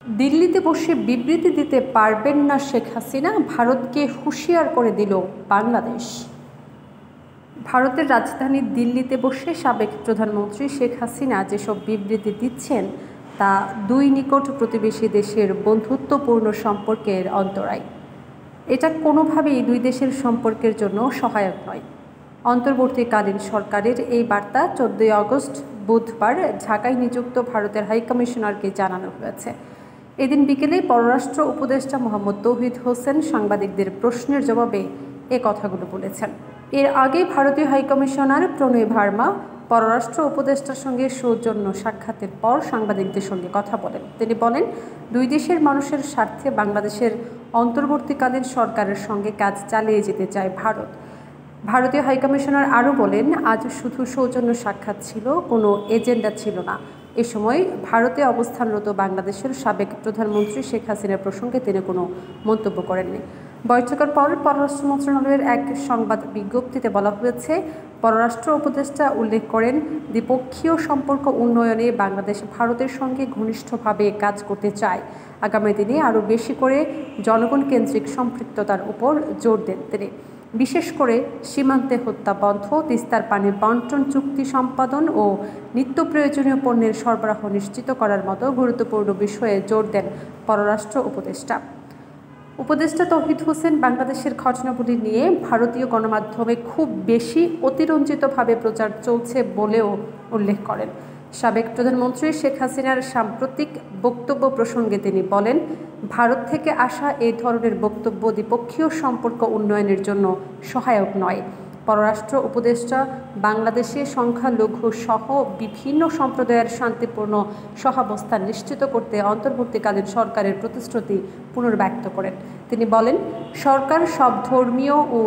দিল্লিতে বসে বিবৃতি দিতে পারবেন না শেখ হাসিনা, ভারতকে হুঁশিয়ার করে দিল বাংলাদেশ। ভারতের রাজধানী দিল্লিতে বসে সাবেক প্রধানমন্ত্রী শেখ হাসিনা যেসব বিবৃতি দিচ্ছেন তা দুই নিকট প্রতিবেশী দেশের বন্ধুত্বপূর্ণ সম্পর্কের অন্তরায়। এটা কোনোভাবেই দুই দেশের সম্পর্কের জন্য সহায়ক নয়। অন্তর্বর্তীকালীন সরকারের এই বার্তা 14 আগস্ট বুধবার ঢাকায় নিযুক্ত ভারতের হাইকমিশনারকে জানানো হয়েছে। এদিন বিকেলে পররাষ্ট্র উপদেষ্টা মোহাম্মদ তৌহিদ হোসেন সাংবাদিকদের প্রশ্নের জবাবে এ কথাগুলো বলেছেন। এর আগে ভারতীয় হাইকমিশনার প্রণয় ভার্মা পররাষ্ট্র উপদেষ্টার সঙ্গে সৌজন্য সাক্ষাতের পর সাংবাদিকদের সঙ্গে কথা বলেন। তিনি বলেন, দুই দেশের মানুষের স্বার্থে বাংলাদেশের অন্তর্বর্তীকালীন সরকারের সঙ্গে কাজ চালিয়ে যেতে চায় ভারত। ভারতীয় হাইকমিশনার আরও বলেন, আজ শুধু সৌজন্য সাক্ষাৎ ছিল, কোনো এজেন্ডা ছিল না। এ সময় ভারতে অবস্থানরত বাংলাদেশের সাবেক প্রধানমন্ত্রী শেখ হাসিনার প্রসঙ্গে তিনি কোনো মন্তব্য করেননি। বৈঠকের পর পররাষ্ট্র মন্ত্রণালয়ের এক সংবাদ বিজ্ঞপ্তিতে বলা হয়েছে, পররাষ্ট্র উপদেষ্টা উল্লেখ করেন, দ্বিপক্ষীয় সম্পর্ক উন্নয়নে বাংলাদেশ ভারতের সঙ্গে ঘনিষ্ঠভাবে কাজ করতে চায়। আগামী দিনে আরও বেশি করে জনগণ কেন্দ্রিক সম্পৃক্ততার উপর জোর দেন তিনি। বিশেষ করে সীমান্তে হত্যা বন্ধ, তিস্তার পানি বন্টন চুক্তি সম্পাদন ও নিত্য প্রয়োজনীয় পণ্যের সরবরাহ নিশ্চিত করার মতো গুরুত্বপূর্ণ বিষয়ে জোর দেন পররাষ্ট্র উপদেষ্টা। উপদেষ্টা তৌহিদ হোসেন বাংলাদেশের ঘটনাবলী নিয়ে ভারতীয় গণমাধ্যমে খুব বেশি অতিরঞ্জিতভাবে প্রচার চলছে বলেও উল্লেখ করেন। সাবেক প্রধানমন্ত্রী শেখ হাসিনার সাম্প্রতিক বক্তব্য প্রসঙ্গে তিনি বলেন, ভারত থেকে আসা এই ধরনের বক্তব্য দ্বিপক্ষীয় সম্পর্ক উন্নয়নের জন্য সহায়ক নয়। পররাষ্ট্র উপদেষ্টা বাংলাদেশে সংখ্যালঘু সহ বিভিন্ন সম্প্রদায়ের শান্তিপূর্ণ সহাবস্থান নিশ্চিত করতে অন্তর্বর্তীকালীন সরকারের প্রতিশ্রুতি পুনর্ব্যক্ত করেন। তিনি বলেন, সরকার সব ধর্মীয় ও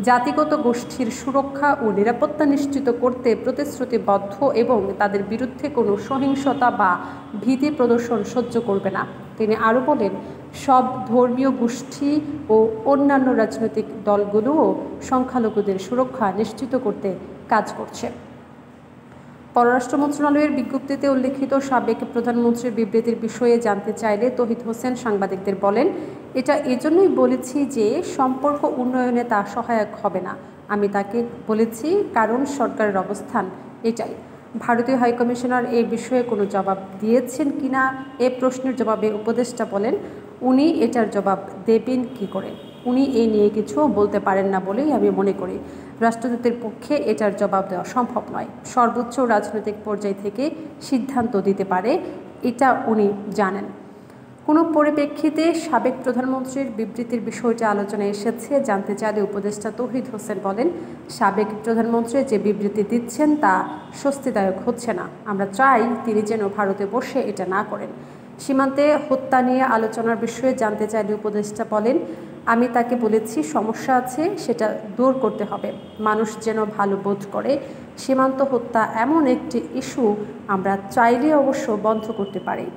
জাতিগত গোষ্ঠীর সুরক্ষা ও নিরাপত্তা নিশ্চিত করতে প্রতিশ্রুতিবদ্ধ এবং তাদের বিরুদ্ধে কোনো সহিংসতা বা ভীতি প্রদর্শন সহ্য করবে না। তিনি আরও বলেন, সব ধর্মীয় গোষ্ঠী ও অন্যান্য রাজনৈতিক দলগুলোও সংখ্যালঘুদের সুরক্ষা নিশ্চিত করতে কাজ করছে। পররাষ্ট্র মন্ত্রণালয়ের বিজ্ঞপ্তিতে উল্লেখিত সাবেক প্রধানমন্ত্রীর বিবৃতির বিষয়ে জানতে চাইলে তৌহিদ হোসেন সাংবাদিকদের বলেন, এটা এজন্যই বলেছি যে সম্পর্ক উন্নয়নে তা সহায়ক হবে না। আমি তাকে বলেছি কারণ সরকারের অবস্থান এটাই। ভারতীয় হাইকমিশনার এই বিষয়ে কোনো জবাব দিয়েছেন কিনা এ প্রশ্নের জবাবে উপদেষ্টা বলেন, উনি এটার জবাব দেবেন কি করে? উনি এই নিয়ে কিছু বলতে পারেন না বলেই আমি মনে করি। রাষ্ট্রদূতের পক্ষে এটার জবাব দেওয়া সম্ভব নয়। সর্বোচ্চ রাজনৈতিক পর্যায় থেকে সিদ্ধান্ত দিতে পারে, এটা উনি জানেন। কোনো পরিপ্রেক্ষিতে সাবেক প্রধানমন্ত্রীর বিবৃতির বিষয়টি আলোচনায় এসেছে জানতে চাইলে উপদেষ্টা তৌহিদ হোসেন বলেন, সাবেক প্রধানমন্ত্রী যে বিবৃতি দিচ্ছেন তা স্বস্তিদায়ক হচ্ছে না। আমরা চাই তিনি যেন ভারতে বসে এটা না করেন। সীমান্তে হত্যা নিয়ে আলোচনার বিষয়ে জানতে চাইলে উপদেষ্টা বলেন, আমি তাকে বলেছি সমস্যা আছে, সেটা দূর করতে হবে। মানুষ যেন ভালো বোধ করে। সীমান্ত হত্যা এমন একটি ইস্যু আমরা চাইলে অবশ্য বন্ধ করতে পারি।